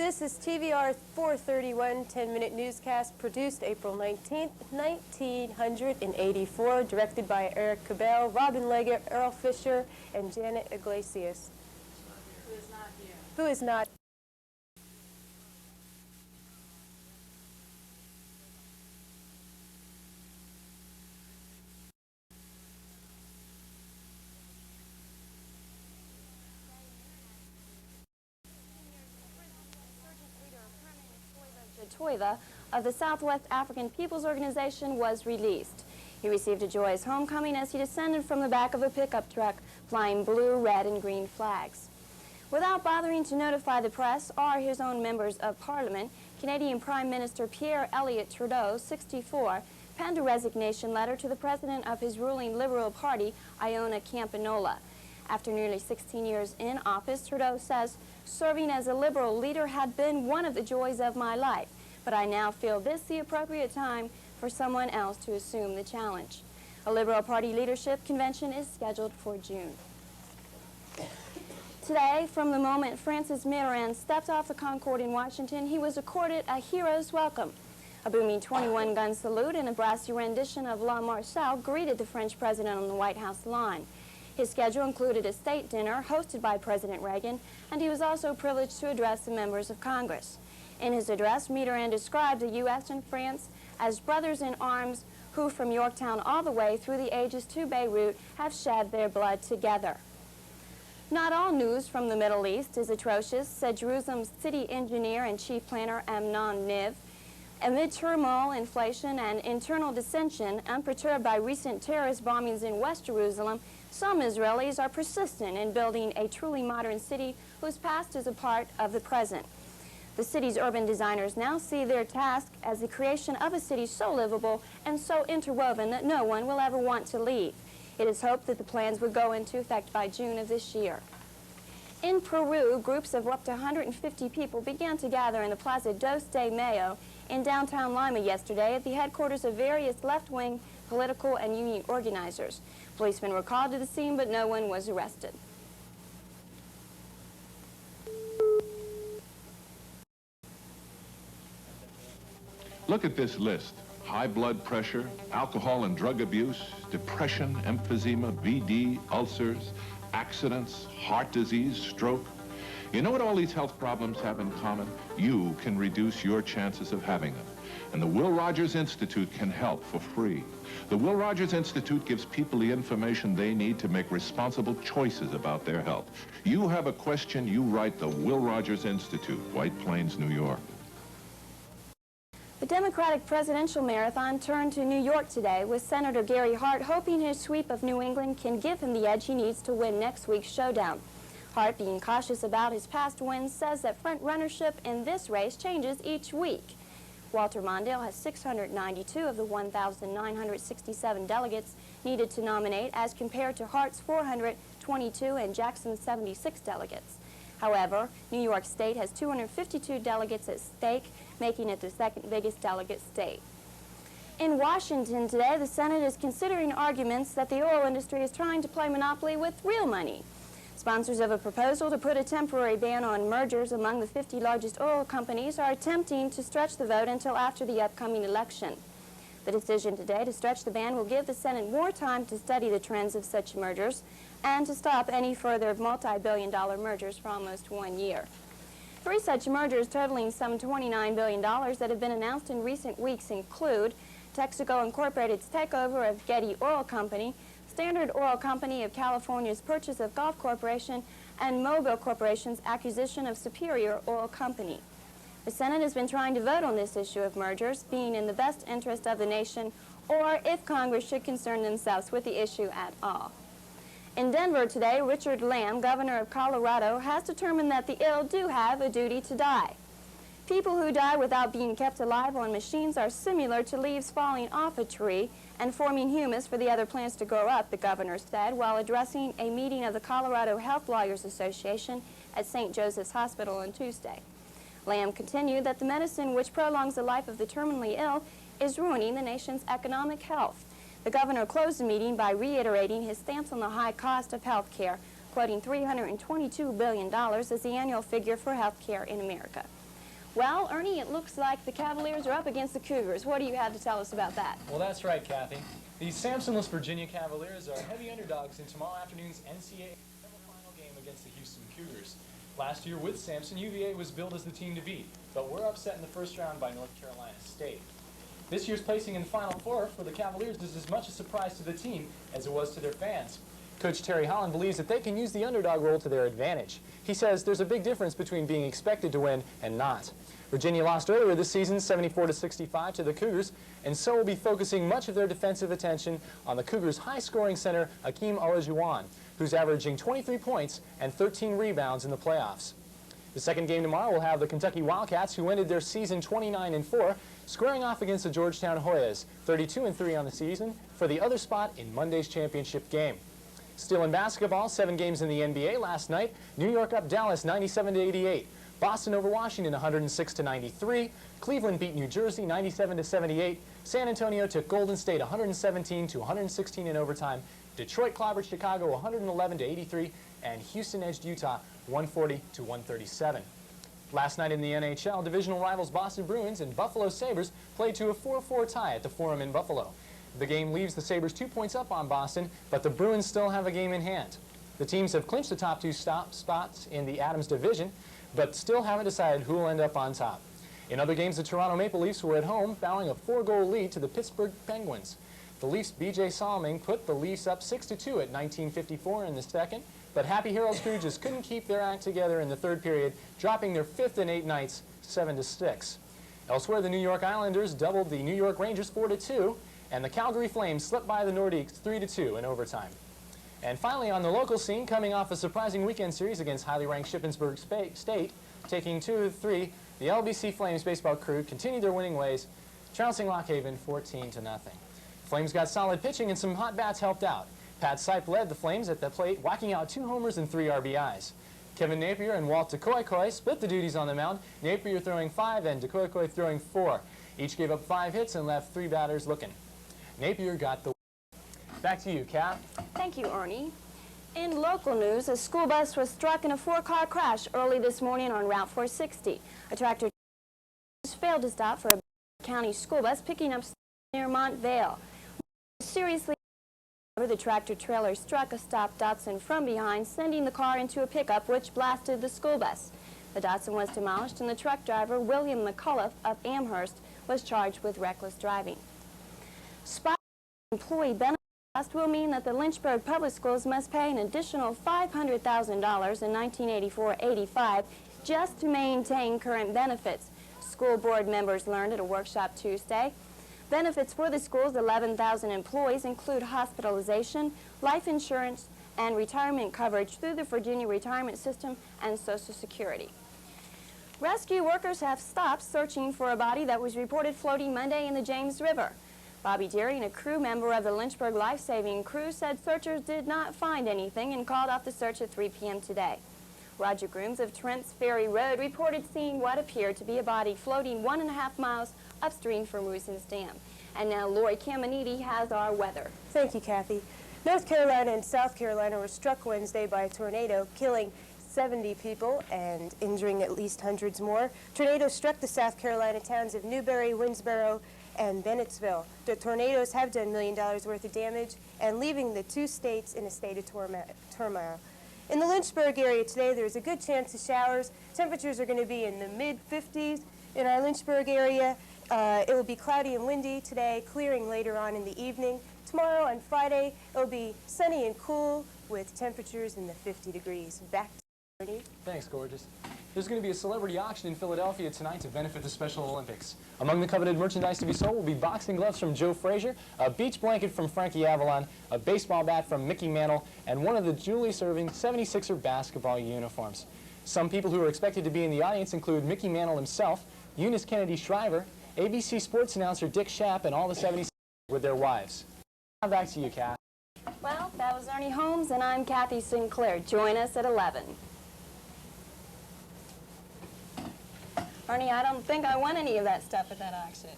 This is TVR-431 10-minute newscast produced April 19th, 1984, directed by Eric Cabell, Robin Leggett, Earl Fisher, and Janet Iglesias. Who is not here. Who is not. Of the Southwest African People's Organization was released. He received a joyous homecoming as he descended from the back of a pickup truck flying blue, red, and green flags. Without bothering to notify the press or his own members of Parliament, Canadian Prime Minister Pierre Elliott Trudeau, 64, penned a resignation letter to the president of his ruling Liberal Party, Iona Campanola. After nearly 16 years in office, Trudeau says, "Serving as a Liberal leader had been one of the joys of my life, but I now feel this the appropriate time for someone else to assume the challenge." A Liberal Party leadership convention is scheduled for June. Today, from the moment Francis Mitterrand stepped off the Concorde in Washington, he was accorded a hero's welcome. A booming 21-gun salute and a brassy rendition of La Marseillaise greeted the French president on the White House lawn. His schedule included a state dinner hosted by President Reagan, and he was also privileged to address the members of Congress. In his address, Mitterrand described the U.S. and France as brothers in arms who, from Yorktown all the way through the ages to Beirut, have shed their blood together. "Not all news from the Middle East is atrocious," said Jerusalem's city engineer and chief planner Amnon Niv. Amid turmoil, inflation, and internal dissension, unperturbed by recent terrorist bombings in West Jerusalem, some Israelis are persistent in building a truly modern city whose past is a part of the present. The city's urban designers now see their task as the creation of a city so livable and so interwoven that no one will ever want to leave. It is hoped that the plans would go into effect by June of this year. In Peru, groups of up to 150 people began to gather in the Plaza Dos de Mayo in downtown Lima yesterday at the headquarters of various left-wing political and union organizers. Policemen were called to the scene, but no one was arrested. Look at this list: high blood pressure, alcohol and drug abuse, depression, emphysema, VD, ulcers, accidents, heart disease, stroke. You know what all these health problems have in common? You can reduce your chances of having them. And the Will Rogers Institute can help for free. The Will Rogers Institute gives people the information they need to make responsible choices about their health. You have a question, you write the Will Rogers Institute, White Plains, New York. The Democratic presidential marathon turned to New York today, with Senator Gary Hart hoping his sweep of New England can give him the edge he needs to win next week's showdown. Hart, being cautious about his past wins, says that front runnership in this race changes each week. Walter Mondale has 692 of the 1,967 delegates needed to nominate, as compared to Hart's 422 and Jackson's 76 delegates. However, New York State has 252 delegates at stake, making it the second biggest delegate state. In Washington today, the Senate is considering arguments that the oil industry is trying to play monopoly with real money. Sponsors of a proposal to put a temporary ban on mergers among the 50 largest oil companies are attempting to stretch the vote until after the upcoming election. The decision today to stretch the ban will give the Senate more time to study the trends of such mergers and to stop any further multi-billion-dollar mergers for almost 1 year. 3 such mergers totaling some $29 billion that have been announced in recent weeks include Texaco Incorporated's takeover of Getty Oil Company, Standard Oil Company of California's purchase of Gulf Corporation, and Mobil Corporation's acquisition of Superior Oil Company. The Senate has been trying to vote on this issue of mergers being in the best interest of the nation, or if Congress should concern themselves with the issue at all. In Denver today, Richard Lamb, governor of Colorado, has determined that the ill do have a duty to die. People who die without being kept alive on machines are similar to leaves falling off a tree and forming humus for the other plants to grow up, the governor said while addressing a meeting of the Colorado Health Lawyers Association at St. Joseph's Hospital on Tuesday. Lamb continued that the medicine which prolongs the life of the terminally ill is ruining the nation's economic health. The governor closed the meeting by reiterating his stance on the high cost of health care, quoting $322 billion as the annual figure for health care in America. Well, Ernie, it looks like the Cavaliers are up against the Cougars. What do you have to tell us about that? Well, that's right, Kathy. The Sampsonless Virginia Cavaliers are heavy underdogs in tomorrow afternoon's NCAA semifinal game against the Houston Cougars. Last year with Sampson, UVA was billed as the team to beat, but were upset in the first round by North Carolina State. This year's placing in the Final Four for the Cavaliers is as much a surprise to the team as it was to their fans. Coach Terry Holland believes that they can use the underdog role to their advantage. He says there's a big difference between being expected to win and not. Virginia lost earlier this season 74-65 to the Cougars, and so will be focusing much of their defensive attention on the Cougars' high-scoring center, Akeem Olajuwon, who's averaging 23 points and 13 rebounds in the playoffs. The second game tomorrow will have the Kentucky Wildcats, who ended their season 29-4, squaring off against the Georgetown Hoyas, 32-3 on the season, for the other spot in Monday's championship game. Still in basketball, 7 games in the NBA last night. New York up Dallas 97-88. Boston over Washington 106-93. Cleveland beat New Jersey 97-78. San Antonio took Golden State 117-116 in overtime. Detroit clobbered Chicago 111-83, and Houston edged Utah 140-137. Last night in the NHL, divisional rivals Boston Bruins and Buffalo Sabres played to a 4-4 tie at the Forum in Buffalo. The game leaves the Sabres 2 points up on Boston, but the Bruins still have a game in hand. The teams have clinched the top 2 spots in the Adams division, but still haven't decided who will end up on top. In other games, the Toronto Maple Leafs were at home, bowing a 4-goal lead to the Pittsburgh Penguins. The Leafs' B.J. Salming put the Leafs up 6-2 at 19:54 in the second, but Happy Harold Scrooges couldn't keep their act together in the third period, dropping their 5th in 8 nights, 7-6. Elsewhere, the New York Islanders doubled the New York Rangers 4-2, and the Calgary Flames slipped by the Nordiques 3-2 in overtime. And finally, on the local scene, coming off a surprising weekend series against highly ranked Shippensburg State, taking 2 of 3, the LBC Flames baseball crew continued their winning ways, trouncing Lock Haven 14-0. Flames got solid pitching and some hot bats helped out. Pat Sipe led the Flames at the plate, whacking out 2 homers and 3 RBIs. Kevin Napier and Walt DeCoy split the duties on the mound, Napier throwing 5 and DeCoy throwing 4. Each gave up 5 hits and left 3 batters looking. Napier got the win. Back to you, Kat. Thank you, Ernie. In local news, a school bus was struck in a 4-car crash early this morning on Route 460. A tractor failed to stop for a county school bus picking up near Montvale. Seriously, the tractor trailer struck a stopped Datsun from behind, sending the car into a pickup which blasted the school bus. The Datsun was demolished, and the truck driver, William McCullough of Amherst, was charged with reckless driving. Spot employee benefit cost will mean that the Lynchburg Public Schools must pay an additional $500,000 in 1984-85 just to maintain current benefits. School board members learned at a workshop Tuesday. Benefits for the school's 11,000 employees include hospitalization, life insurance, and retirement coverage through the Virginia Retirement System and Social Security. Rescue workers have stopped searching for a body that was reported floating Monday in the James River. Bobby Deering, a crew member of the Lynchburg Life-Saving Crew, said searchers did not find anything and called off the search at 3 p.m. today. Roger Grooms of Trent's Ferry Road reported seeing what appeared to be a body floating 1.5 miles upstream from Rusens Dam. And now Lori Caminiti has our weather. Thank you, Kathy. North Carolina and South Carolina were struck Wednesday by a tornado, killing 70 people and injuring at least hundreds more. Tornadoes struck the South Carolina towns of Newberry, Winsboro, and Bennettsville. The tornadoes have done $1 million worth of damage and leaving the 2 states in a state of turmoil. In the Lynchburg area today, there's a good chance of showers. Temperatures are going to be in the mid-50s. In our Lynchburg area, it will be cloudy and windy today, clearing later on in the evening. Tomorrow on Friday, it will be sunny and cool with temperatures in the 50 degrees. Back to Ernie. Thanks, gorgeous. There's going to be a celebrity auction in Philadelphia tonight to benefit the Special Olympics. Among the coveted merchandise to be sold will be boxing gloves from Joe Frazier, a beach blanket from Frankie Avalon, a baseball bat from Mickey Mantle, and one of the duly-serving 76er basketball uniforms. Some people who are expected to be in the audience include Mickey Mantle himself, Eunice Kennedy Shriver, ABC Sports announcer Dick Schaap, and all the 76ers with their wives. Now back to you, Kath. Well, that was Ernie Holmes, and I'm Kathy Sinclair. Join us at 11. Ernie, I don't think I won any of that stuff at that auction.